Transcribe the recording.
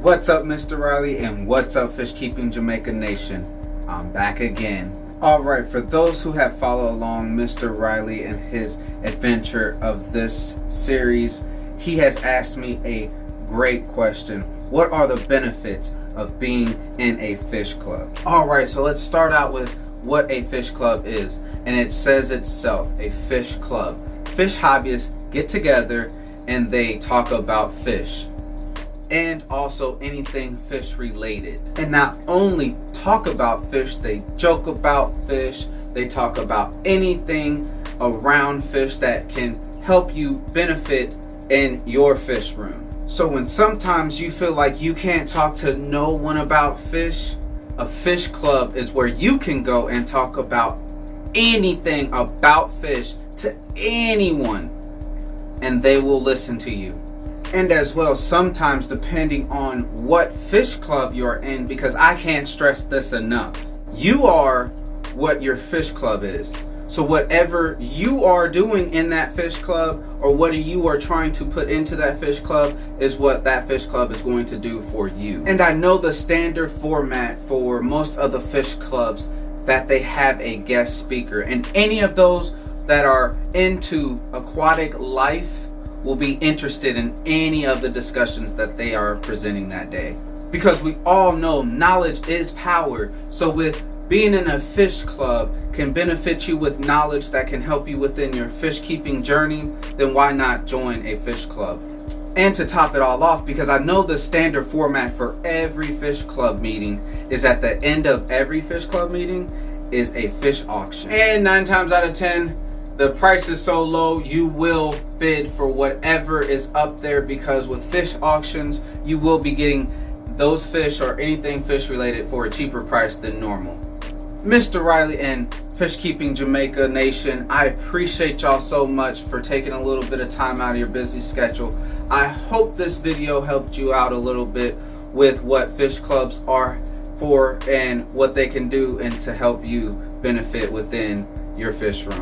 What's up, Mr. Riley, and what's up, Fish Keeping Jamaica Nation? I'm back again. Alright, for those who have followed along Mr. Riley and his adventure of this series, he has asked me a great question. What are the benefits of being in a fish club? Alright, so let's start out with what a fish club is. And it says itself, a fish club. Fish hobbyists get together and they talk about fish. And also anything fish related. And not only talk about fish, they joke about fish, they talk about anything around fish that can help you benefit in your fish room. So when sometimes you feel like you can't talk to no one about fish, a fish club is where you can go and talk about anything about fish to anyone, and they will listen to you. And as well, sometimes depending on what fish club you're in, because I can't stress this enough, you are what your fish club is. So whatever you are doing in that fish club, or what you are trying to put into that fish club, is what that fish club is going to do for you. And I know the standard format for most of the fish clubs that they have a guest speaker, and any of those that are into aquatic life will be interested in any of the discussions that they are presenting that day. Because we all know knowledge is power. So with being in a fish club can benefit you with knowledge that can help you within your fish keeping journey, then why not join a fish club? And to top it all off, because I know the standard format for every fish club meeting is at the end of every fish club meeting is a fish auction. And 9 times out of 10, the price is so low, you will bid for whatever is up there, because with fish auctions, you will be getting those fish or anything fish related for a cheaper price than normal. Mr. Riley and Fish Keeping Jamaica Nation, I appreciate y'all so much for taking a little bit of time out of your busy schedule. I hope this video helped you out a little bit with what fish clubs are for and what they can do and to help you benefit within your fish room.